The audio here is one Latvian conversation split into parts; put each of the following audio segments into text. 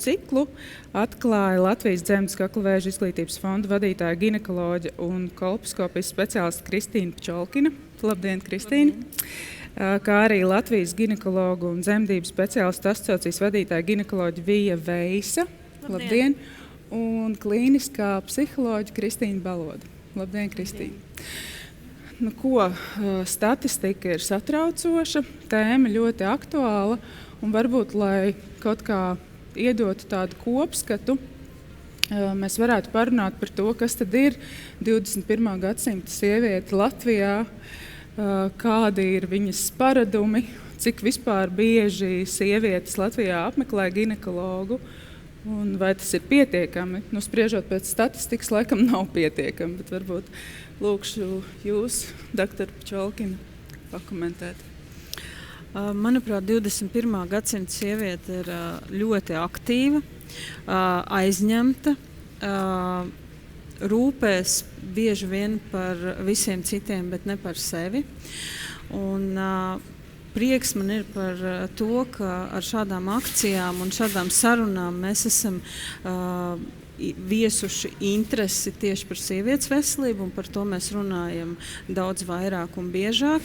ciklu atklāja Latvijas Dzemdes kakla vēža izglītības fonda vadītāja ginekoloģe un kolposkopijas speciāliste Kristīna Pčolkina. Labdien, Kristīna! Kā arī Latvijas ginekologu un dzemdību speciālistu asociācijas vadītāja ginekoloģe Vija Veisa. Labdien! Un klīniskā psiholoģe Kristīna Baloda. Labdien, Kristīna! Nu, statistika ir satraucoša, tēma ļoti aktuāla, un varbūt, lai kaut kā iedotu tādu kopskatu, mēs varētu parunāt par to, kas tad ir 21. gadsimta sieviete Latvijā, kādi ir viņas paradumi, cik vispār bieži sievietes Latvijā apmeklē ginekologu, un vai tas ir pietiekami. Nu, spriežot pēc statistikas, laikam nav pietiekami, bet varbūt lūkšu jūs, doktor Pčolkina, pakomentēt. Manuprāt, 21. gadsimta sieviete ir ļoti aktīva, aizņemta, rūpēs bieži vien par visiem citiem, bet ne par sevi. Un prieks man ir par to, ka ar šādām akcijām un šādām sarunām mēs esam viesuši interesi tieši par sievietes veselību, un par to mēs runājam daudz vairāk un biežāk.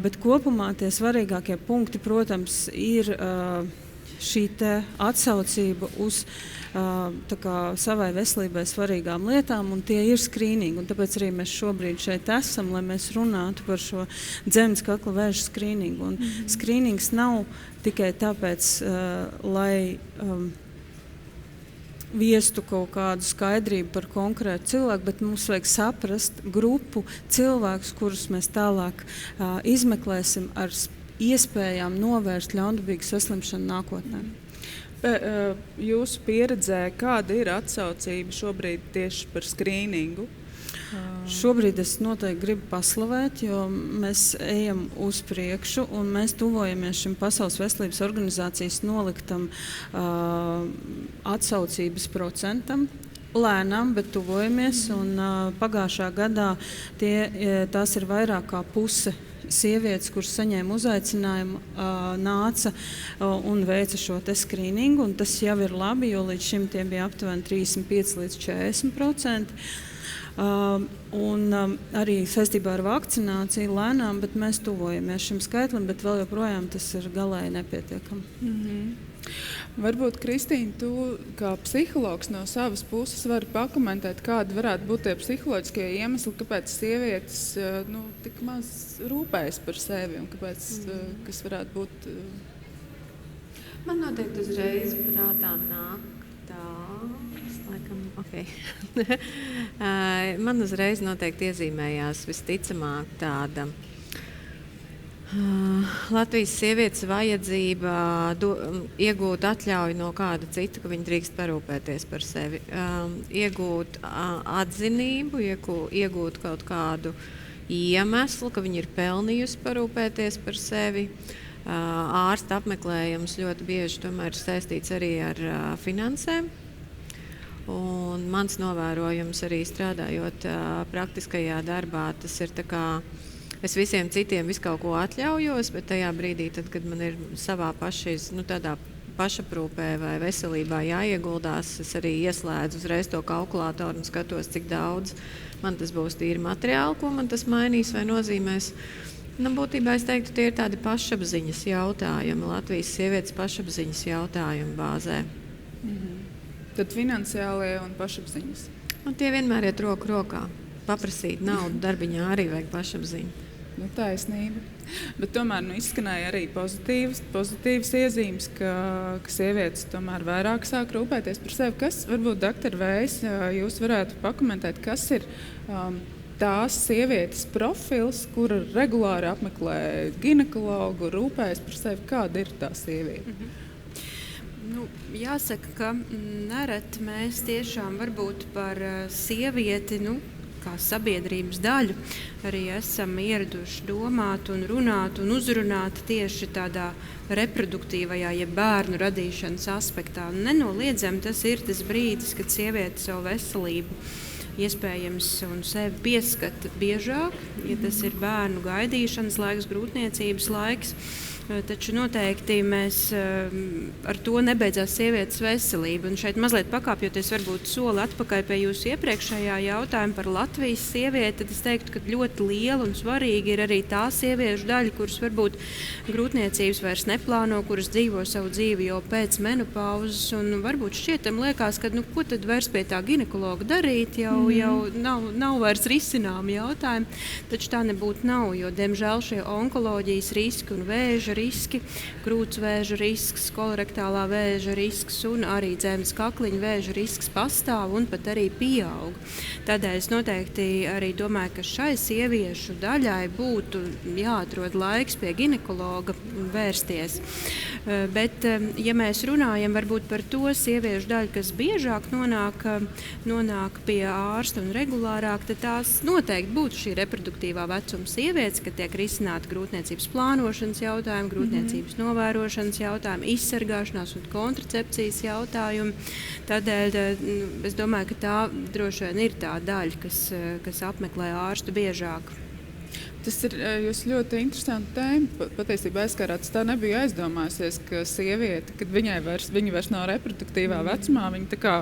Bet kopumā tie svarīgākie punkti, protams, ir šī te atsaucība uz savai veselībai svarīgām lietām, un tie ir skrīningi. Un tāpēc arī mēs šobrīd šeit esam, lai mēs runātu par šo dzemdes kakla vēža skrīningu. Un skrīnings nav tikai tāpēc, lai viestu kaut kādu skaidrību par konkrētu cilvēku, bet mums vajag saprast grupu cilvēkus, kurus mēs tālāk izmeklēsim ar iespējām novērst ļaundabīgu saslimšanu nākotnē. Jūsu pieredzē, kāda ir atsaucība šobrīd tieši par skrīningu? Šobrīd es noteikti gribu paslavēt, jo mēs ejam uz priekšu un mēs tuvojamies šim Pasaules veselības organizācijas noliktam atsaucības procentam. Lēnām, bet tuvojamies, un pagājušā gadā tās ir vairāk kā puse sievietes, kuras saņēma uzaicinājumu, nāca un veica šo te skrīningu, un tas jau ir labi, jo līdz šim tie bija aptuveni 35 līdz 40%. Arī saistībā ar vakcināciju lēnām, bet mēs tuvojamies šim skaitlim, bet vēl joprojām tas ir galēji nepietiekami. Varbūt, Kristīna, tu kā psihologs no savas puses vari pakomentēt, kādi varētu būt tie psiholoģiskie iemesli, kāpēc sievietes tik maz rūpējas par sevi un kāpēc, kas varētu būt... Man noteikti uzreiz prātā nāk tā... Okay. Man uzreiz noteikti iezīmējās visticamāk tāda Latvijas sievietes vajadzība iegūt atļauju no kāda cita, ka viņa drīkst parūpēties par sevi, iegūt atzinību, iegūt kaut kādu iemeslu, ka viņa ir pelnījusi parūpēties par sevi. Ārsta apmeklējums ļoti bieži tomēr ir saistīts arī ar finansēm. Un mans novērojums arī strādājot praktiskajā darbā, tas ir tā kā es visiem citiem visu kaut ko atļaujos, bet tajā brīdī, tad, kad man ir savā tādā pašaprūpē vai veselībā jāieguldās, es arī ieslēdzu uzreiz to kalkulātoru un skatos, cik daudz man tas būs tīri materiāli, ko man tas mainīs vai nozīmēs. Būtībā es teiktu, tie ir tādi pašapziņas jautājumi, Latvijas sievietes pašapziņas jautājumi bāzē. Tad finansiālie un pašapziņas. Un tie vienmēr iet roku rokā. Paprasīt naudu darbiņā arī vajag pašapziņu. Taisnība. Bet tomēr izskanēja arī pozitīvas iezīmes, ka sievietes tomēr vairāk sāk rūpēties par sevi. Kas, varbūt, doktor Vējs, jūs varētu pakomentēt, kas ir tās sievietes profils, kura regulāri apmeklē ginekologu, rūpējas par sevi? Kāda ir tā sieviete? Jāsaka, ka nereti mēs tiešām varbūt par sievieti, kā sabiedrības daļu, arī esam ieraduši domāt un runāt un uzrunāt tieši tādā reproduktīvajā, ja bērnu radīšanas aspektā. Nenoliedzami tas ir tas brīdis, kad sieviete savu veselību iespējams un sevi pieskata biežāk, ja tas ir bērnu gaidīšanas laiks, grūtniecības laiks. taču noteikti mēs ar to nebeidzās sievietes veselība. Un šeit mazliet pakāpjoties varbūt soli atpakaļ pie jūsu iepriekšējā jautājuma par Latvijas sievieti, tad es teiktu, ka ļoti liela un svarīga ir arī tā sieviešu daļa, kuras varbūt grūtniecības vairs neplāno, kuras dzīvo savu dzīvi jau pēc menopauzes, un varbūt šķietam liekas, ka ko tad vairs pie tā ginekologa darīt, jau nav vairs risināmi jautājumi, taču tā nebūtu nav, jo, diemžēl, šie onkoloģijas riski un vēža riski, krūtsvēža risks, kolorektālā vēža risks un arī dzemdes kakliņa vēža risks pastāv un pat arī pieaug. Tādēļ es noteikti arī domāju, ka šai sieviešu daļai būtu jāatrod laiks pie ginekologa vērsties. Bet, ja mēs runājam varbūt par to sieviešu daļu, kas biežāk nonāk pie ārsta un regulārāk, tad tās noteikti būtu šī reproduktīvā vecuma sievietes, kad tiek risināti grūtniecības plānošanas jautājumi, grūtniecības novērošanas jautājumi, izsargāšanās un kontracepcijas jautājumi. Tādēļ es domāju, ka tā droši vien ir tā daļa, kas apmeklē ārstu biežāk. Tas ir ļoti interesanti tēma. Patiesībā aizskārāts tā nebija aizdomājusies, ka sieviete, kad viņa vairs nav reproduktīvā vecumā, viņa tā kā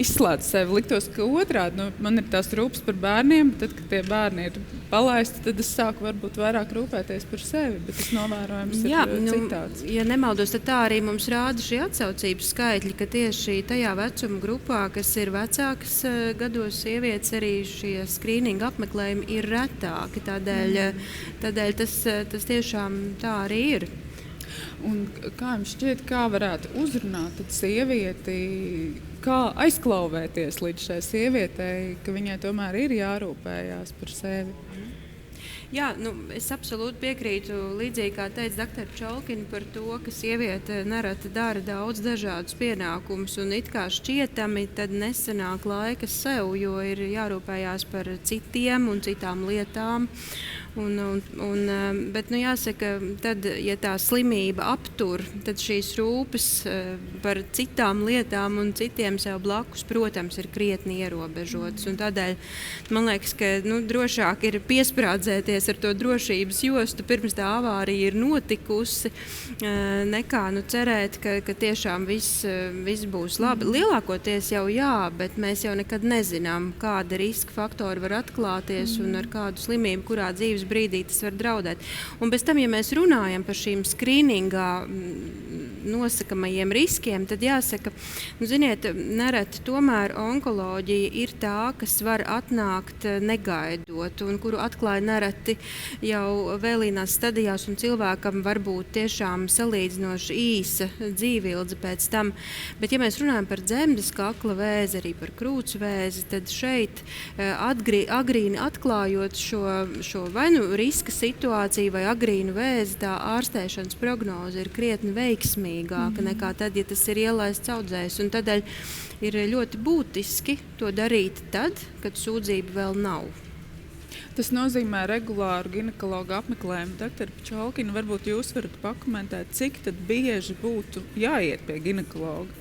izslēdz sevi. Liktos, ka otrādi, man ir tās rūpes par bērniem, bet tad, kad tie bērni ir palaisti, tad es sāku varbūt vairāk rūpēties par sevi, bet tas novērojums ir citāds. Ja nemaldos, tad tā arī mums rāda šī atsaucības skaitļi, ka tieši tajā vecuma grupā, kas ir vecākas gados sievietes, arī šie skrīninga apmeklējumi ir retāki. Tādēļ tas tiešām tā arī ir. Un kā jums šķiet, kā varētu uzrunāt sievieti, kā aizklauvēties līdz šai sievietei, ka viņai tomēr ir jārūpējās par sevi? Jā, es absolūti piekrītu, līdzīgi kā teica dr. Čolkina, par to, ka sieviete nereti dara daudz dažādus pienākumus un it kā šķietami tad nesanāk laika sev, jo ir jārūpējās par citiem un citām lietām. Bet jāsaka, tad, ja tā slimība aptur, tad šīs rūpes par citām lietām un citiem sev blakus, protams, ir krietni ierobežotas. Un tādēļ man liekas, ka drošāk ir piesprādzēties ar to drošības jostu pirms tā avārija ir notikusi, nekā cerēt, ka tiešām viss būs labi. Lielākoties jau jā, bet mēs jau nekad nezinām, kāda riska faktori var atklāties un ar kādu slimību, kurā dzīves brīdī tas var draudēt. Un bez tam, ja mēs runājam par šīm skrīningā nosakamajiem riskiem, tad jāsaka, ziniet, nereti tomēr onkoloģija ir tā, kas var atnākt negaidot un kuru atklāja nereti jau vēlīnās stadijās un cilvēkam var būt tiešām salīdzinoši īsa dzīvildze pēc tam. Bet ja mēs runājam par dzemdes kakla vēzi, arī par krūts vēzi, tad šeit agrīni atklājot šo vai riska situāciju vai agrīnu vēzi, tā ārstēšanas prognoze ir krietni veiksmīgāka nekā tad, ja tas ir ielaists audzējs. Un tādēļ ir ļoti būtiski to darīt tad, kad sūdzība vēl nav. Tas nozīmē regulāru ginekologu apmeklējumu. Dr. Čolkina, varbūt jūs varat pakomentēt, cik tad bieži būtu jāiet pie ginekologa?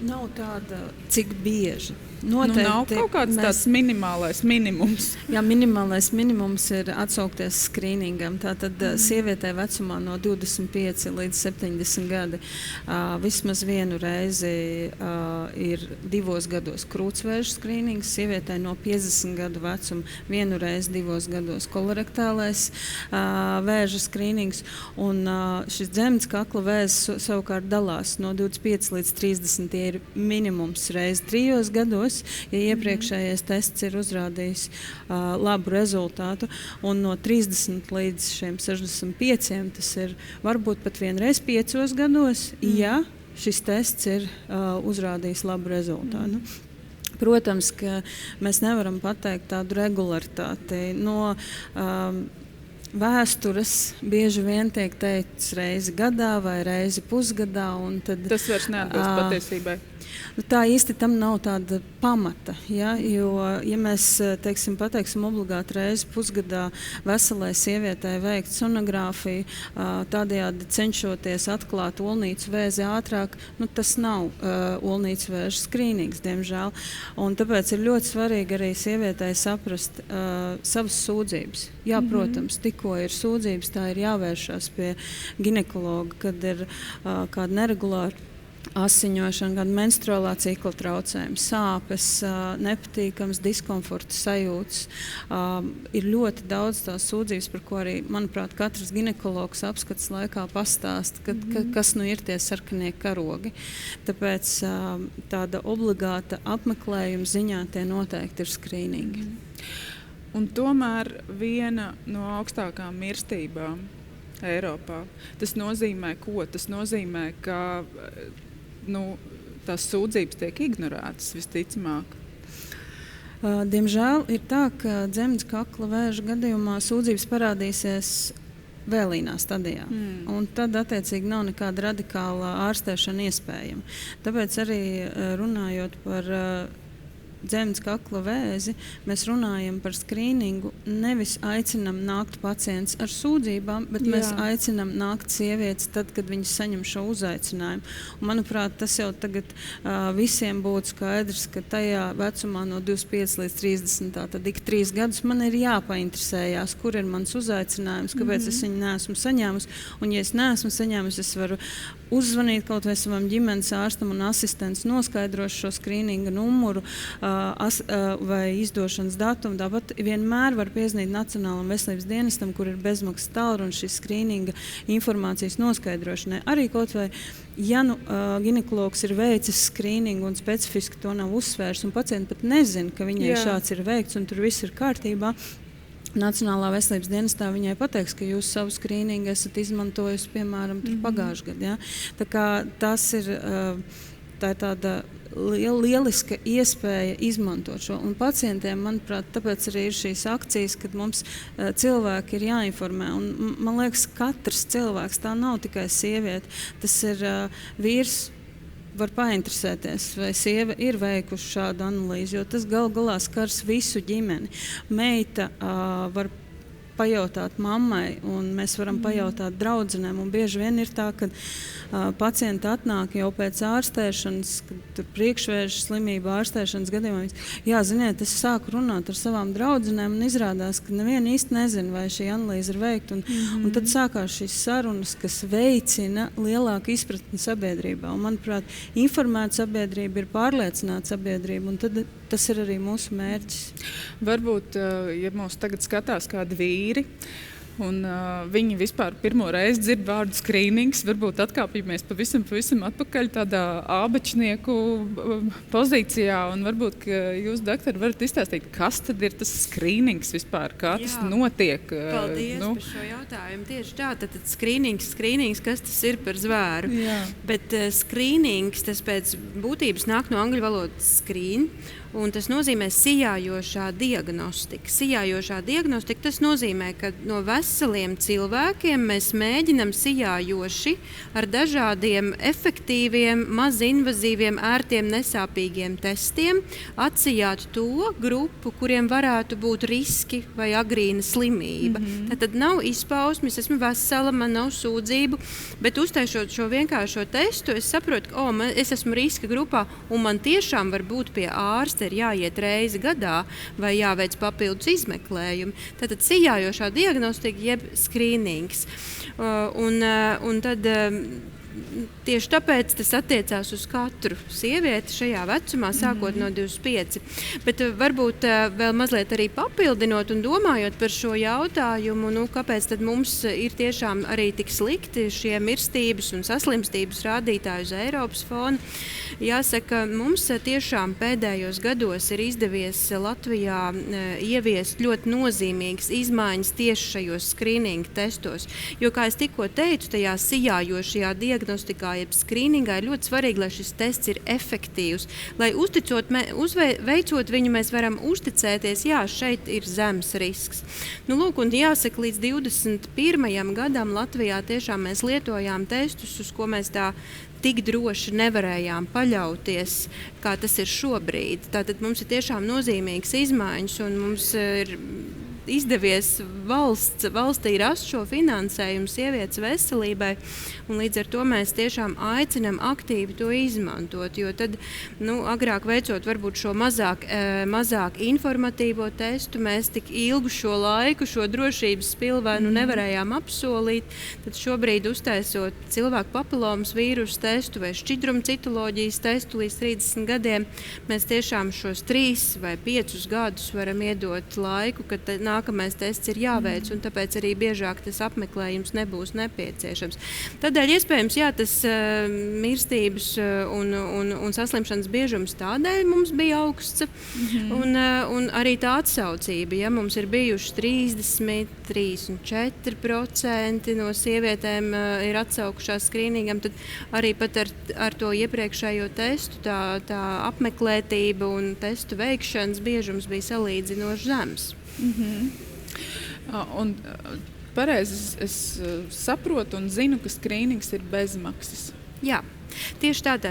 Nav tāda, cik bieži. Noteikti, nav kaut kāds tāds minimālais minimums. Jā, minimālais minimums ir atsaukties skrīningam. Tātad sievietē vecumā no 25 līdz 70 gadi vismaz vienu reizi ir 2 gados krūtsvēža skrīnings, sievietē no 50 gadu vecuma vienu reizi 2 gados kolorektālais vēža skrīnings, un šis dzemdes kakla vēzis savukārt dalās no 25 līdz 30, tie ir minimums reizi 3 gados. Ja iepriekšējais tests ir uzrādījis labu rezultātu, un no 30 līdz 65 tas ir varbūt pat vienreiz 5 gados, ja šis tests ir uzrādījis labu rezultātu. Protams, ka mēs nevaram pateikt tādu regularitāti. No vēstures bieži vien tiek teikts reizi gadā vai reizi pusgadā. Tas vairs neatbilst patiesībai. Tā īsti tam nav tāda pamata, ja? Jo, ja mēs pateiksim obligāti reizi pusgadā veselai sievietei veikt sonogrāfiju, tādējādi cenšoties atklāt olnīcu vēzi ātrāk, tas nav olnīcu vēža skrīnings, diemžēl. Un tāpēc ir ļoti svarīgi arī sievietei saprast savas sūdzības. Jā, protams, tik tikko ir sūdzības, tā ir jāvēršas pie ginekologa, kad ir kāda neregulāra asiņošana, gan menstruālā cikla traucējumi, sāpes, nepatīkams diskomforta sajūtas. Ir ļoti daudz tās sūdzības, par ko arī, manuprāt, katrs ginekologs apskats laikā pastāsta, kas nu ir tie sarkanie karogi. Tāpēc tāda obligāta apmeklējuma ziņā tie noteikti ir skrīningi. Un tomēr viena no augstākām mirstībām Eiropā. Tas nozīmē ko? Tas nozīmē, ka tās sūdzības tiek ignorētas visticamāk. Diemžēl ir tā, ka dzemdas kakla vēža gadījumā sūdzības parādīsies vēlīnā stadijā. Un tad, attiecīgi, nav nekāda radikāla ārstēšana iespējama. Tāpēc arī runājot par dzemdas kakla vēzi, mēs runājam par skrīningu. Nevis aicinam nākt pacients ar sūdzībām, bet mēs aicinam nākt sievietes tad, kad viņas saņem šo uzaicinājumu. Un, manuprāt, tas jau tagad visiem būtu skaidrs, ka tajā vecumā no 25 līdz 30, tātad ik 3 gadus man ir jāpainteresējās, kur ir mans uzaicinājums, kāpēc es viņu neesmu saņēmusi. Un, ja es neesmu saņēmusi, es varu uzzvanīt kaut vai savam ģimenes ārstam un asistents noskaidros šo skrīninga numuru vai izdošanas datumu. Tāpat vienmēr var piezvanīt Nacionālam veselības dienestam, kur ir bezmaksas tālrunis šīs skrīninga informācijas noskaidrošanai. Arī kaut vai, ja ginekologs ir veicis skrīningu un specifiski to nav uzsvērs, un pacienti pat nezina, ka viņai šāds ir veikts un tur viss ir kārtībā, Nacionālā veselības dienestā viņai pateiks, ka jūs savu skrīningu esat izmantojusi, piemēram, pagājušajā gadā. Ja? Tā kā tas ir tāda lieliska iespēja izmantot šo. Un pacientiem, manuprāt, tāpēc arī ir šīs akcijas, kad mums cilvēki ir jāinformē. Un, man liekas, katrs cilvēks, tā nav tikai sieviete, tas ir vīrs, var painteresēties, vai sieva ir veikuši šādu analīzi, jo tas gal galā skars visu ģimeni. Meita var pajautāt mammai, un mēs varam pajautāt draudzenēm. Un bieži vien ir tā, ka pacienti atnāk jau pēc ārstēšanas, kad tur priekšvēža slimība ārstēšanas gadījumā. Jā, ziniet, es sāku runāt ar savām draudzenēm un izrādās, ka neviena īsti nezina, vai šī analīze ir veikta. Un tad sākās šīs sarunas, kas veicina lielāku izpratni sabiedrībā. Un, manuprāt, informēta sabiedrība ir pārliecināta sabiedrība, un tad tas ir arī mūsu mērķis. Varbūt, ja mūs tagad skatās kādi vīri, un viņi vispār pirmo reizi dzird vārdu skrīnings, varbūt atkāpjamies pavisam atpakaļ tādā ābečnieku pozīcijā, un varbūt jūs, doktori, varat izstāstīt, kas tad ir tas skrīnings vispār, kā tas notiek? Paldies par šo jautājumu. Tieši tā, tad skrīnings, kas tas ir par zvēru? Jā. Bet skrīnings, tas pēc būtības nāk no angļu valodas screen, un tas nozīmē sijājošā diagnostika. Sijājošā diagnostika, tas nozīmē, ka no veseliem cilvēkiem mēs mēģinam sijājoši ar dažādiem efektīviem, mazinvazīviem, ērtiem, nesāpīgiem testiem atsijāt to grupu, kuriem varētu būt riski vai agrīna slimība. Tātad nav izpausmes, esmu vesela, man nav sūdzību, bet uztaisot šo vienkāršo testu, es saprotu, ka es esmu riska grupā, un man tiešām var būt pie ārsta ir jāiet reizi gadā vai jāveic papildus izmeklējumi. Tātad sijājošā diagnostika jeb skrīnings. Un tad tieši tāpēc tas attiecās uz katru sievieti šajā vecumā, sākot no 25. Bet varbūt vēl mazliet arī papildinot un domājot par šo jautājumu, kāpēc tad mums ir tiešām arī tik slikti šie mirstības un saslimstības rādītāji uz Eiropas fona. Jāsaka, mums tiešām pēdējos gados ir izdevies Latvijā ieviest ļoti nozīmīgas izmaiņas tieši šajos skrīninga testos. Jo, kā es tikko teicu, tajā sijājošajā diagnostikā, jeb skrīningā ir ļoti svarīgi, lai šis tests ir efektīvs. Lai veicot viņu, mēs varam uzticēties, jā, šeit ir zems risks. Lūk, un jāsaka, līdz 21. gadam Latvijā tiešām mēs lietojām testus, uz ko mēs tā tik droši nevarējām paļauties, kā tas ir šobrīd. Tātad mums ir tiešām nozīmīgas izmaiņas, un mums ir izdevies valstī rast šo finansējumu sievietes veselībai, un līdz ar to mēs tiešām aicinam aktīvi to izmantot, jo tad, agrāk veicot varbūt šo mazāk informatīvo testu, mēs tik ilgu šo laiku, šo drošības spilvenu nevarējām apsolīt, tad šobrīd uztaisot cilvēku papilomas vīrusu testu vai šķidrumcitoloģijas testu līdz 30 gadiem, mēs tiešām šos 3 vai 5 gadus varam iedot laiku, kad nākamais tests ir jāveic, un tāpēc arī biežāk tas apmeklējums nebūs nepieciešams. Tādēļ iespējams, tas mirstības un saslimšanas biežums tādēļ mums bija augsts, un arī tā atsaucība, ja mums ir bijuši 33,4% no sievietēm ir atsaukušās skrīningam, tad arī pat ar to iepriekšējo testu tā apmeklētība un testu veikšanas biežums bija salīdzinoši zems. Un pareizi es saprotu un zinu, ka skrīnings ir bezmaksas. Jā, tieši tādā.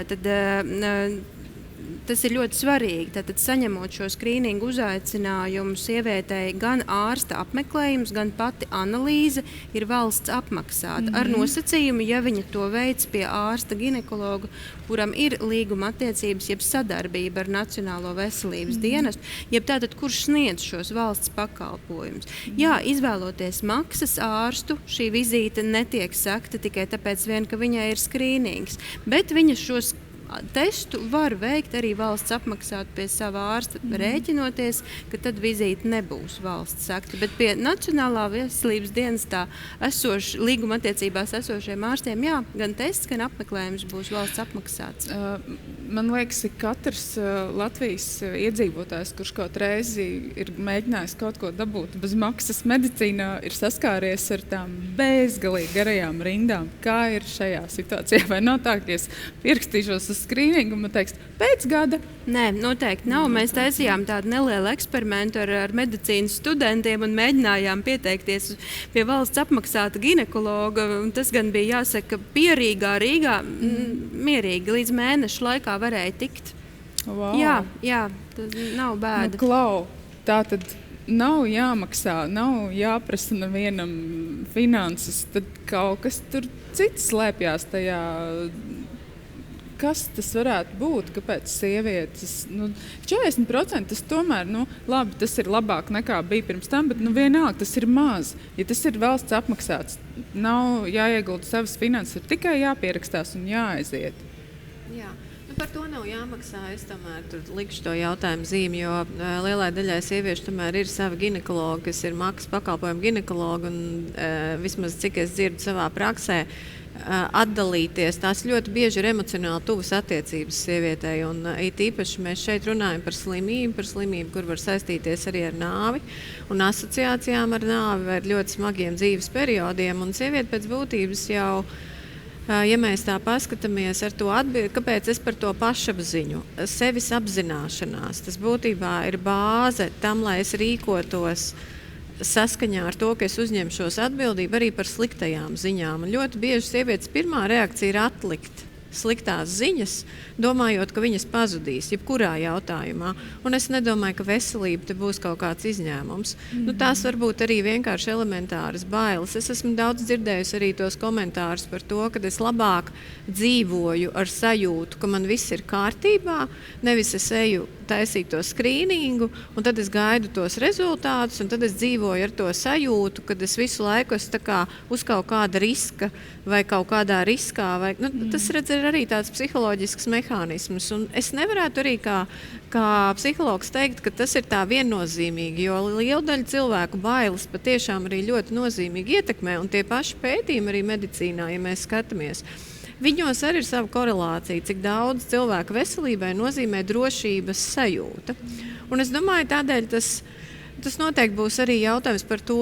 Tas ir ļoti svarīgi. Tātad, saņemot šo skrīningu uzaicinājumu, sievietei gan ārsta apmeklējums, gan pati analīze ir valsts apmaksāta. Ar nosacījumu, ja viņa to veic pie ārsta ginekologa, kuram ir līguma attiecības, jeb sadarbība ar Nacionālo veselības dienestu, jeb tātad, kurš sniedz šos valsts pakalpojumus. Jā, izvēloties maksas ārstu, šī vizīte netiek sekta tikai tāpēc vien, ka viņai ir skrīnings, bet viņa šos testu var veikt arī valsts apmaksāt pie sava ārsta, rēķinoties, ka tad vizīte nebūs valsts sekta. Bet pie Nacionālā veselības dienestā līguma attiecībās esošiem ārstiem, gan tests, gan apmeklējums būs valsts apmaksāts. Man liekas, ka katrs Latvijas iedzīvotājs, kurš kaut reizi ir mēģinājis kaut ko dabūt bez maksas medicīnā, ir saskāries ar tām bezgalīgi garajām rindām. Kā ir šajā situācijā? Vai nav tā, ka es pierakstīšos uz skrīningu un man teiks, pēc gada? Nē, noteikti nav. Mēs taisījām tādu nelielu eksperimentu ar medicīnas studentiem un mēģinājām pieteikties pie valsts apmaksāta ginekologa. Tas gan bija jāsaka pierīgā Rīgā, mierīgi līdz mēneša laikā varēja tikt. Wow. Jā, tas nav bēda. Tā tad nav jāmaksā, nav jāprasa nevienam finanses, tad kaut kas tur cits slēpjās tajā. Kas tas varētu būt, kāpēc sievietes? 40% tas tomēr, labi, tas ir labāk nekā bija pirms tam, bet vienalga tas ir maz. Ja tas ir valsts apmaksāts, nav jāiegulda savas finanses, ir tikai jāpierakstās un jāaiziet. Jā. Par to nav jāmaksā. Es tomēr likšu to jautājumu zīmi, jo lielai daļai sieviešu tomēr ir savi ginekologi, kas ir maksas pakalpojumu ginekologi, un vismaz cik es dzirdu savā praksē, atdalīties. Tās ļoti bieži ir emocionāli tuvas attiecības sievietei, un it īpaši mēs šeit runājam par slimību, kur var saistīties arī ar nāvi un asociācijām ar nāvi vai ar ļoti smagiem dzīves periodiem, un sieviete pēc būtības jau, ja mēs tā paskatāmies ar to atbildi, kāpēc es par to pašapziņu, sevis apzināšanās, tas būtībā ir bāze tam, lai es rīkotos saskaņā ar to, ka es uzņemšos atbildību arī par sliktajām ziņām. Un ļoti bieži sievietes pirmā reakcija ir atlikt sliktās ziņas, domājot, ka viņas pazudīs jebkurā jautājumā. Un es nedomāju, ka veselība te būs kaut kāds izņēmums. Tās varbūt arī vienkārši elementāras bailes. Es esmu daudz dzirdējusi arī tos komentārus par to, ka es labāk dzīvoju ar sajūtu, ka man viss ir kārtībā, nevis es eju taisīt to skrīningu, un tad es gaidu tos rezultātus, un tad es dzīvoju ar to sajūtu, kad es visu laiku esmu tā kā uz kaut kāda riska vai kaut kādā riskā. Tas redz ir arī tāds psiholoģisks mehānisms, un es nevarētu arī kā psihologs teikt, ka tas ir tā viennozīmīgi, jo liela daļa cilvēku bailes patiešām arī ļoti nozīmīgi ietekmē, un tie paši pētījumi arī medicīnā, ja mēs skatāmies. Viņos arī ir sava korelācija, cik daudz cilvēku veselībai nozīmē drošības sajūta. Un es domāju, tādēļ tas noteikti būs arī jautājums par to,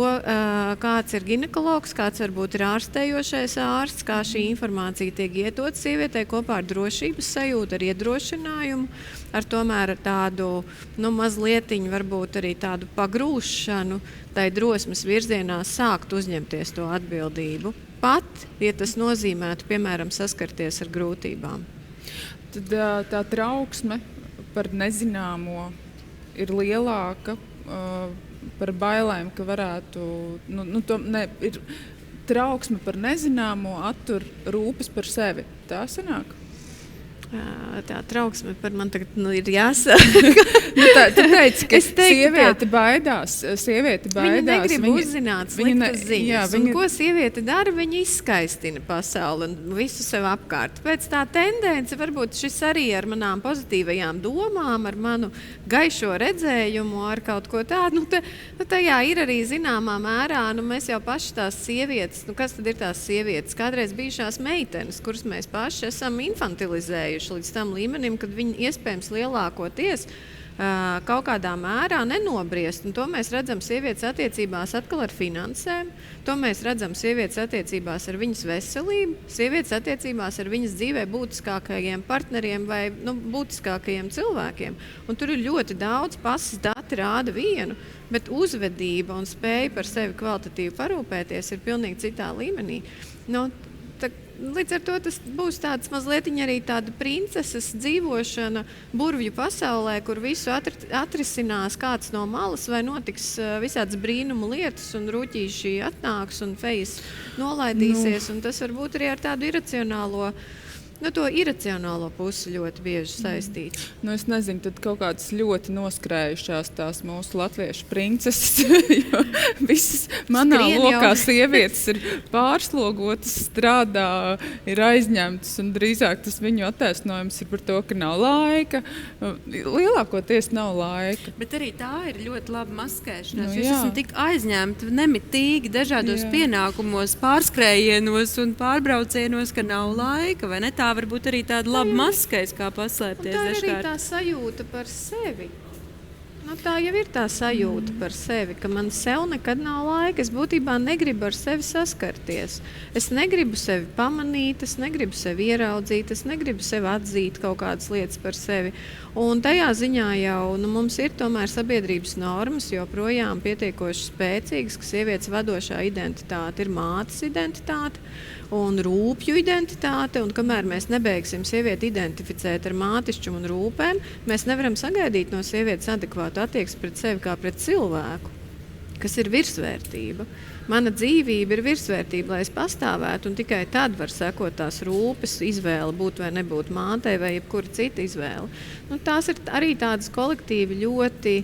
kāds ir ginekologs, kāds varbūt ir ārstējošais ārsts, kā šī informācija tiek iedot sievietei kopā ar drošības sajūtu, ar iedrošinājumu, ar tomēr tādu, mazlietiņu varbūt arī tādu pagrūšanu, tai drosmes virzienā sākt uzņemties to atbildību. Pat, ja tas nozīmētu, piemēram, saskarties ar grūtībām. Tad tā trauksme par nezināmo ir lielāka par bailēm, ka varētu, ir trauksme par nezināmo, attur rūpes par sevi. Tā sanāk? Tā trauksme par man tagad ir jāsaka. Tu teici, ka sieviete baidās. Viņa negrib uzzināt sliktas ziņas. Un ko sieviete dara? Viņa izskaistina pasauli un visu sev apkārt. Pēc tā tendence, varbūt šis arī ar manām pozitīvajām domām, ar manu gaišo redzējumu, ar kaut ko tādu. Tajā ir arī zināmā mērā, mēs jau paši tās sievietes, kas tad ir tās sievietes? Kādreiz bijušās meitenes, kuras mēs paši esam infantilizējuši līdz tam līmenim, kad viņi iespējams lielākoties kaut kādā mērā nenobriest. Un to mēs redzam sievietes attiecībās atkal ar finansēm, to mēs redzam sievietes attiecībās ar viņas veselību, sievietes attiecībās ar viņas dzīvē būtiskākajiem partneriem vai būtiskākajiem cilvēkiem. Un tur ir ļoti daudz, pasas dati rāda vienu, bet uzvedība un spēja par sevi kvalitatīvi parūpēties ir pilnīgi citā līmenī. Līdz ar to tas būs tāds mazliet arī tāda princeses dzīvošana burvju pasaulē, kur visu atrisinās kāds no malas vai notiks visādas brīnumu lietas un rūķīši atnāks un fejas nolaidīsies. Un tas varbūt arī ar tādu to iracionālo pusi ļoti bieži saistīts. Es nezinu, tad kaut kādas ļoti noskrējušās tās mūsu latviešu princeses, jo visas manā lokā sievietes ir pārslogotas, strādā, ir aizņemtas, un drīzāk tas viņu attaisnojums ir par to, ka nav laika. Lielākoties nav laika. Bet arī tā ir ļoti laba maskēšanās. Jūs esat tik aizņemti nemitīgi dažādos pienākumos, pārskrējienos un pārbraucienos, ka nav laika, vai ne? Tā varbūt arī tāda laba maskais, kā paslēpties dažkārt. Tā ir arī tā sajūta par sevi. Tā jau ir tā sajūta par sevi, ka man sev nekad nav laika. Es būtībā negribu ar sevi saskarties. Es negribu sevi pamanīt, es negribu sevi ieraudzīt, es negribu sevi atzīt kaut kādas lietas par sevi. Un tajā ziņā jau mums ir tomēr sabiedrības normas joprojām pietiekoši spēcīgas, ka sievietes vadošā identitāte ir mātes identitāte un rūpju identitāte, un kamēr mēs nebeigsim sievieti identificēt ar mātišķumu un rūpēm, mēs nevaram sagaidīt no sievietes adekvātu attieksmi pret sevi kā pret cilvēku, kas ir virsvērtība. Mana dzīvība ir virsvērtība, lai es pastāvētu, un tikai tad var sekot tās rūpes, izvēle būt vai nebūt mātei vai jebkura cita izvēle. Tās ir arī tādas kolektīvi ļoti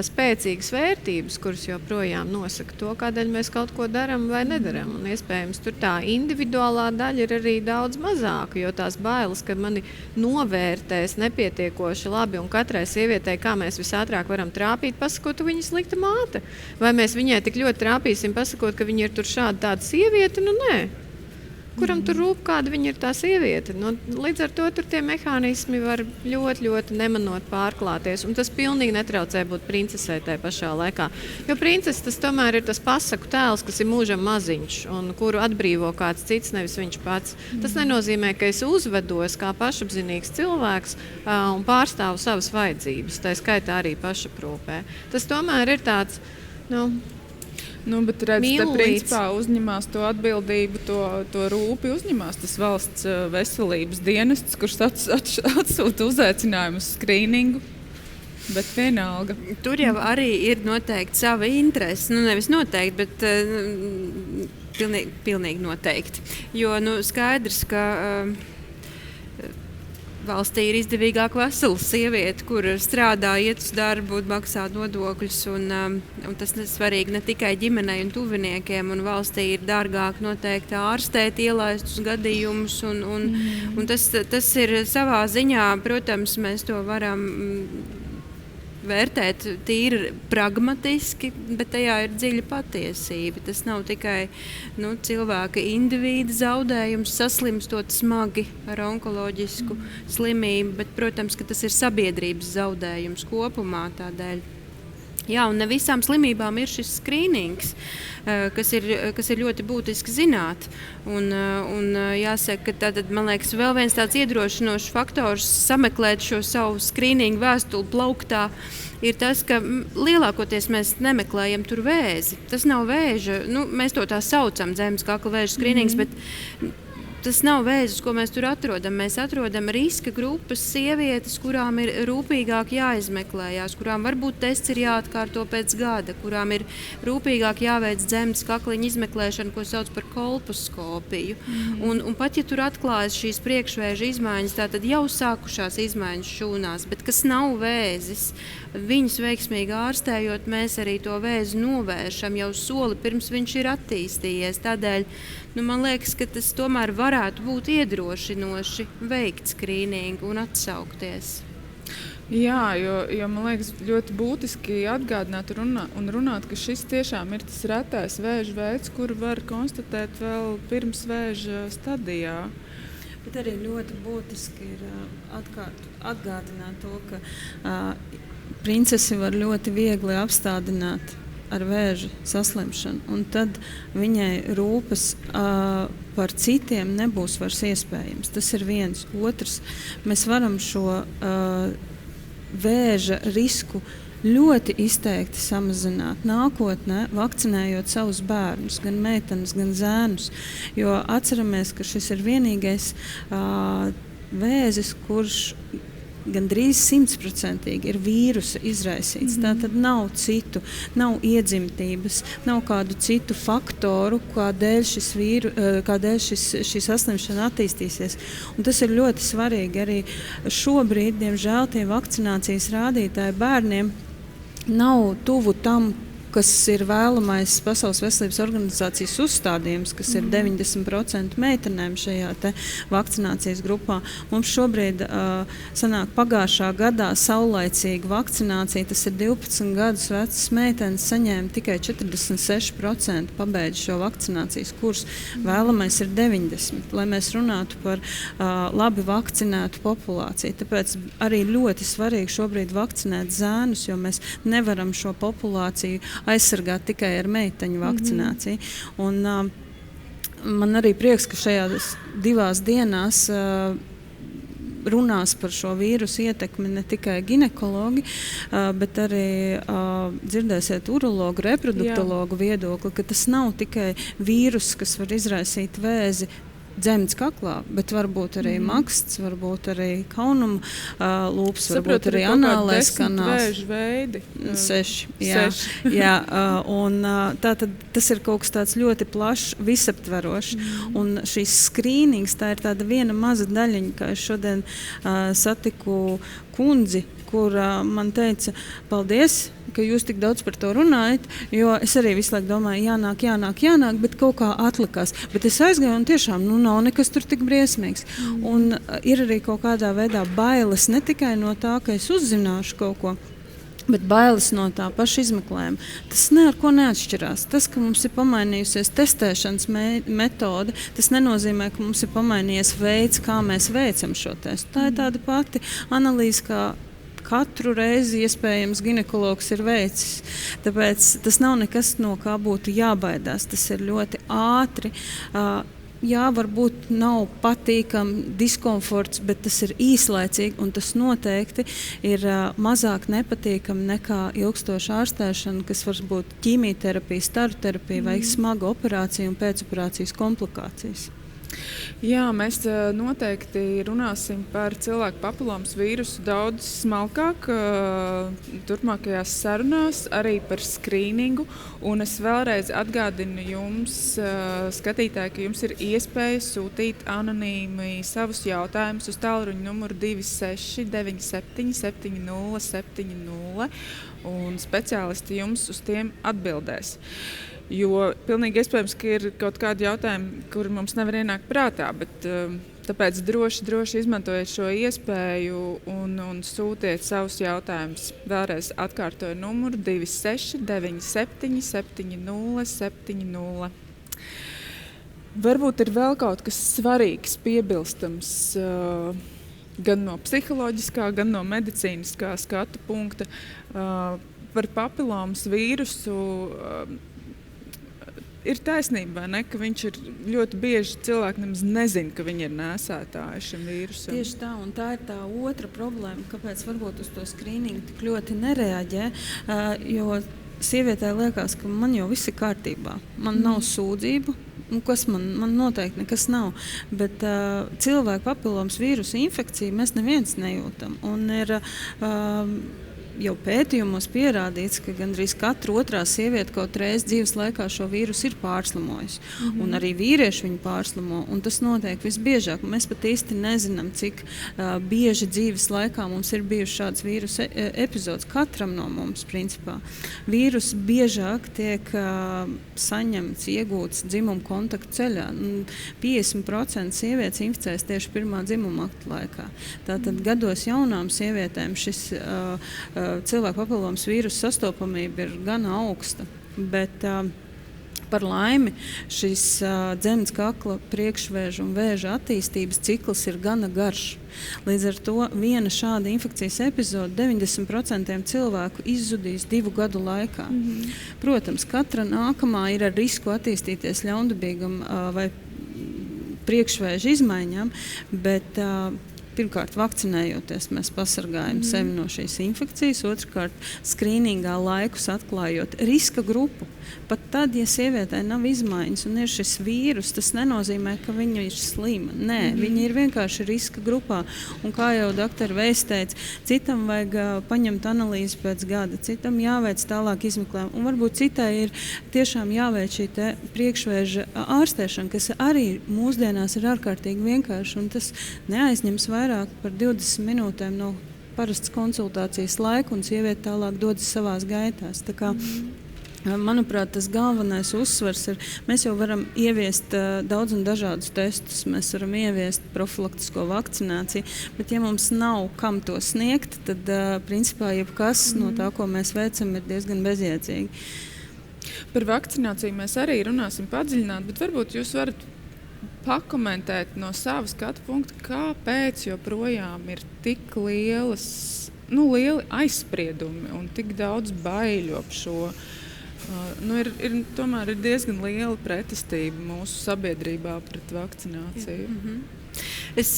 spēcīgas vērtības, kuras joprojām nosaka to, kādēļ mēs kaut ko darām vai nedaram. Un iespējams, tur tā individuālā daļa ir arī daudz mazāka, jo tās bailes, ka mani novērtēs nepietiekoši labi un katrai sievietei, kā mēs visātrāk varam trāpīt, pasakot, ka viņa ir slikta māte. Vai mēs viņai tik ļoti trāpīsim, pasakot, ka viņa ir tur šāda tāda sieviete? Nē. Kuram tur rūp, kāda viņa ir tā sieviete? Līdz ar to tur tie mehānismi var ļoti, ļoti nemanot pārklāties. Un tas pilnīgi netraucē būt princesei tajā pašā laikā. Jo princese tas tomēr ir tas pasaku tēls, kas ir mūžam maziņš un kuru atbrīvo kāds cits, nevis viņš pats. Tas nenozīmē, ka es uzvedos kā pašapzinīgs cilvēks un pārstāvu savas vajadzības. Tā skaitā arī pašaprūpē. Tas tomēr ir tāds, bet redz, te principā uzņemās to atbildību, to rūpi uzņemās tas valsts veselības dienests, kurš atsūta uzaicinājumu uz skrīningu, bet vienalga. Tur jau arī ir noteikti sava interese, nevis noteikti, bet pilnīgi noteikti. Jo skaidrs, ka valstī ir izdevīgāk vesela sieviete, kur strādā, iet uz darbu, maksā nodokļus, un tas ir svarīgi ne tikai ģimenei un tuviniekiem, un valstī ir dārgāk noteikti ārstēt ielaistus gadījumus, un tas ir savā ziņā, protams, mēs to varam vērtēt tīri pragmatiski, bet tajā ir dziļa patiesība. Tas nav tikai cilvēka indivīda zaudējums, saslimstot smagi ar onkoloģisku slimību, bet, protams, ka tas ir sabiedrības zaudējums kopumā tādēļ. Jā, un ne visām slimībām ir šis skrīnings, kas ir ļoti būtiski zināt. Un jāsaka, ka tātad, man liekas, vēl viens tāds iedrošinošs faktors sameklēt šo savu skrīningu vēstuli plauktā ir tas, ka lielākoties mēs nemeklējam tur vēzi. Tas nav vēža, mēs to tā saucam, zemes kakla vēža skrīnings, bet tas nav vēzis, ko mēs tur atrodam. Mēs atrodam riska grupas sievietes, kurām ir rūpīgāk jāizmeklējās, kurām varbūt tests ir jāatkārto pēc gada, kurām ir rūpīgāk jāveic dzemdas kakliņa izmeklēšana, ko sauc par kolposkopiju. Un pat ja tur atklājas šīs priekšvēža izmaiņas, tātad jau sākušās izmaiņas šūnās, bet kas nav vēzis, viņus veiksmīgi ārstējot, mēs arī to vēzi novēršam jau soli pirms viņš ir attīstījies. Tādēļ man liekas, ka tas tomēr varētu būt iedrošinoši veikt skrīningu un atsaukties. Jā, jo man liekas ļoti būtiski atgādināt un runāt, ka šis tiešām ir tas retais vēža veids, kuru var konstatēt vēl pirms vēža stadijā. Bet arī ļoti būtiski ir atgādināt to, ka princesi var ļoti viegli apstādināt ar vēža saslimšanu, un tad viņai rūpes par citiem nebūs vairs iespējams. Tas ir viens. Otrs, mēs varam šo vēža risku ļoti izteikti samazināt nākotnē, vakcinējot savus bērnus, gan meitenes, gan zēnus. Jo atceramies, ka šis ir vienīgais vēzis, kurš gandrīz 100% ir vīrusa izraisīts. Tātad nav citu, nav iedzimtības, nav kādu citu faktoru, kādēļ šī saslimšana attīstīsies. Un tas ir ļoti svarīgi. Arī šobrīd, diemžēl, tie vakcinācijas rādītāji bērniem nav tuvu tam, kas ir vēlamais Pasaules veselības organizācijas uzstādījums, kas ir 90% meitenēm šajā vakcinācijas grupā. Mums šobrīd sanāk pagājušā gadā saulaicīga vakcinācija, tas ir 12 gadus vecas meitenes, saņēma tikai 46% pabeidz šo vakcinācijas kursu. Vēlamais ir 90%, lai mēs runātu par labi vakcinētu populāciju. Tāpēc arī ļoti svarīgi šobrīd vakcinēt zēnus, jo mēs nevaram šo populāciju aizsargāt tikai ar meiteņu vakcināciju. Un, man arī prieks, ka šajās 2 dienās runās par šo vīrusu ietekmi ne tikai ginekologi, bet arī dzirdēsiet urologu, reproduktologu viedokli, ka tas nav tikai vīrus, kas var izraisīt vēzi dzemdas kaklā, bet varbūt arī maksts, varbūt arī kaunuma lūps, varbūt arī anālais kanāls. Vēža veidi. 6. Jā. Un tātad tas ir kaut kas tāds ļoti plašs, visaptverošs. Un šīs skrīnings, tā ir tāda viena maza daļiņa, kā es šodien satiku kundzi, kur man teica, paldies, ka jūs tik daudz par to runājat, jo es arī visu laiku domāju, jānāk, bet kaut kā atlikās. Bet es aizgāju un tiešām nav nekas tur tik briesmīgs. Un ir arī kaut kādā veidā bailes ne tikai no tā, ka es uzzināšu kaut ko, bet bailes no tā paša izmeklējuma. Tas ar ko neatšķirās. Tas, ka mums ir pamainījusies testēšanas metode, tas nenozīmē, ka mums ir pamainījies veids, kā mēs veicam šo testu. Tā ir tāda pati analīze, kā katru reizi iespējams ginekologs ir veicis. Tāpēc tas nav nekas, no kā būtu jābaidās. Tas ir ļoti ātri. Jā, varbūt nav patīkami diskomforts, bet tas ir īslaicīgi un tas noteikti ir mazāk nepatīkami nekā ilgstoša ārstēšana, kas var būt ķīmijterapija, staroterapija vai smaga operācija un pēcoperācijas komplikācijas. Jā, mēs noteikti runāsim par cilvēku papilomas vīrusu daudz smalkāk turpmākajās sarunās, arī par skrīningu. Un es vēlreiz atgādinu jums, skatītāji, ka jums ir iespēja sūtīt anonīmi savus jautājumus uz tālruņa numuru 26 97 70 70, un speciālisti jums uz tiem atbildēs. Jo pilnīgi iespējams, ka ir kaut kādi jautājumi, kuri mums nevar ienākt prātā, bet tāpēc droši izmantojiet šo iespēju un sūtiet savus jautājumus. Vēlreiz atkārtoju numuru 26 97 70 70. Varbūt ir vēl kaut kas svarīgs, piebilstams gan no psiholoģiskā, gan no medicīniskā skatu punkta par papilomas vīrusu. Ir taisnība, ne, ka viņš ir ļoti bieži cilvēki nemaz nezina, ka viņi ir nēsētāji šim vīrusam. Tieši tā, un tā ir tā otra problēma, kāpēc varbūt uz to skrīningu tik ļoti nereaģē, jo sievietē liekas, ka man jau viss ir kārtībā. Man nav sūdzību, kas man noteikti nekas nav. Bet cilvēku papilomas vīrusu infekciju mēs neviens nejūtam. Un ir jau pētījumos pierādīts, ka gandrīz katra otrā sieviete kaut reiz dzīves laikā šo vīrusu ir pārslimojusi. Un arī vīrieši viņu pārslimo, un tas notiek visbiežāk. Mēs pat īsti nezinām, cik bieži dzīves laikā mums ir bijuši šāds vīrusu epizods. Katram no mums, principā. Vīrus biežāk tiek saņemts, iegūts dzimuma kontaktu ceļā. 50% sievietes inficēs tieši pirmā dzimuma akta laikā. Tātad gados jaunām sievietēm šis cilvēku papilomas vīrusu sastopamība ir gana augsta, bet par laimi šis dzemes kakla priekšvēža un vēža attīstības cikls ir gana garš. Līdz ar to viena šāda infekcijas epizode 90% cilvēku izzudīs 2 gadu laikā. Protams, katra nākamā ir ar risku attīstīties ļaundabīgam vai priekšvēža izmaiņām, bet pirmkārt, vakcinējoties, mēs pasargājam sevi no šīs infekcijas. Otrkārt, skrīningā laikus atklājot riska grupu. Pat tad, ja sievietē nav izmaiņas un ir šis vīrus, tas nenozīmē, ka viņa ir slima. Nē, viņa ir vienkārši riska grupā. Un kā jau doktora Veiss teica, citam vajag paņemt analīzi pēc gada, citam jāveic tālāk izmeklējumi. Un varbūt citai ir tiešām jāveic šī priekšvēža ārstēšana, kas arī mūsdienās ir ārkārtīgi vienkārši. Un tas neaizņems vairāk par 20 minūtēm no parastas konsultācijas laika, un sieviete tālāk dodas savās gaitās. Tā kā, manuprāt, tas galvenais uzsvars ir, mēs jau varam ieviest daudz un dažādus testus, mēs varam ieviest profilaktisko vakcināciju, bet ja mums nav kam to sniegt, tad principā jebkas no tā, ko mēs veicam, ir diezgan bezjēdzīgi. Par vakcināciju mēs arī runāsim padziļināt, bet varbūt jūs varat pakomentēt no sava skatu punkta, kāpēc joprojām ir tik lieli aizspriedumi un tik daudz baiļu ap šo. Tomēr ir diezgan liela pretestība mūsu sabiedrībā pret vakcināciju. Es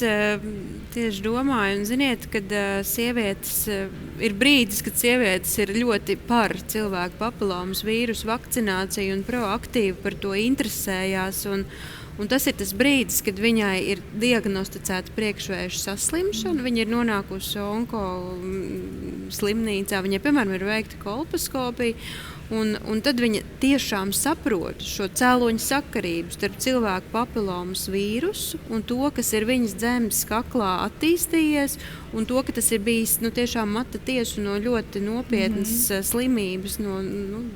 tieši domāju, un ziniet, kad sievietes ir brīdis, kad sievietes ir ļoti par cilvēku papilomas vīrusu vakcināciju un proaktīvi par to interesējās. Un tas ir tas brīdis, kad viņai ir diagnosticēta priekšvēža saslimšana, viņa ir nonākusi onko slimnīcā, viņai, piemēram, ir veikta kolposkopija, un tad viņa tiešām saprot šo cēloņu sakarību starp cilvēku papilomas vīrusu un to, kas ir viņas dzemes kaklā attīstījies, un to, ka tas ir bijis tiešām mata tiesu no ļoti nopietnas slimības, no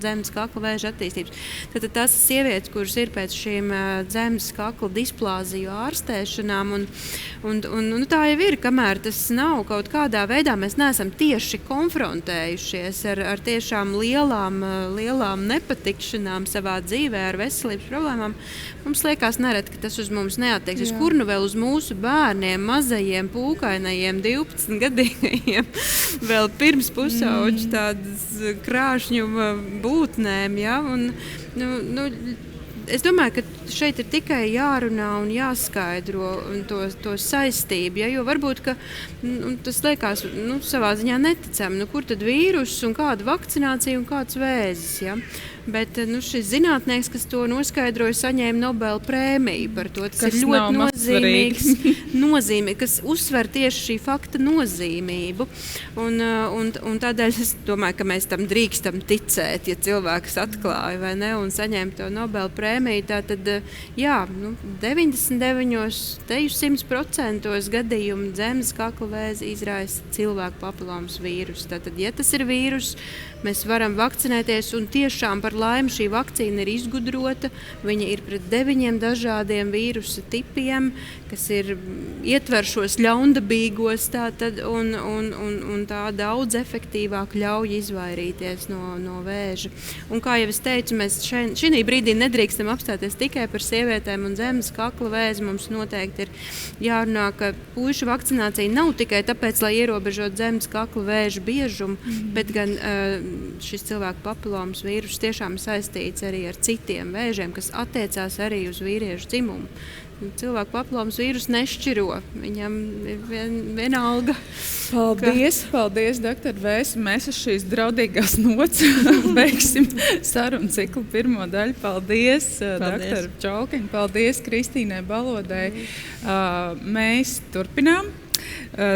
dzemes kakla vēža attīstības. Tad tās sievietes, kuras ir pēc šīm dzemes kakla displāziju ārstēšanām, un tā jau ir, kamēr tas nav kaut kādā veidā, mēs neesam tieši konfrontējušies ar tiešām lielām nepatikšanām savā dzīvē, ar veselības problēmām. Mums liekas nereti, ka tas uz mums neattieksies. Kur nu vēl uz mūsu bērniem, mazajiem, pūkainajiem, 12-gadīgajiem, vēl pirms pusauģu tādas krāšņuma būtnēm, ja? Es domāju, ka šeit ir tikai jārunā un jāskaidro to saistību, jo varbūt, ka tas liekas savā ziņā neticami, kur tad vīrus un kāda vakcinācija un kāds vēzis, ja? Bet šis zinātnieks, kas to noskaidroja, saņēma Nobela prēmiju par to. Tas ir ļoti nozīmīgi, kas uzsver tieši šī fakta nozīmību. Un tādēļ es domāju, ka mēs tam drīkstam ticēt, ja cilvēks atklāja vai ne, un saņēma to Nobela prēmiju. Tātad, 99% gadījumu dzemes kakla vēzi izraisa cilvēku papilomas vīrusu. Tātad, ja tas ir vīrus, mēs varam vakcinēties, un tiešām par laimi šī vakcīna ir izgudrota. Viņa ir pret 9 dažādiem vīrusu tipiem, kas ietver šos ļaundabīgos, un tā daudz efektīvāk ļauj izvairīties no vēža. Un kā jau es teicu, mēs šī brīdī nedrīkstam apstāties tikai par sievietēm un dzemes kakla vēzi. Mums noteikti ir jārunā, ka puišu vakcinācija nav tikai tāpēc, lai ierobežot dzemes kakla vēža biežumu, bet gan šis cilvēku papilomas vīrus tiešām saistīts arī ar citiem vēžiem, kas attiecās arī uz vīriešu dzimumu. cilvēku papillomas vīrusu nešķiro. Viņam ir vienalga. Paldies, doktor Vēs. Mēs uz šīs draudīgās nots beigsim sarunu ciklu pirmo daļu. Paldies. Doktor Pčolkiņ, paldies Kristīnai Balodai. Mēs turpinām.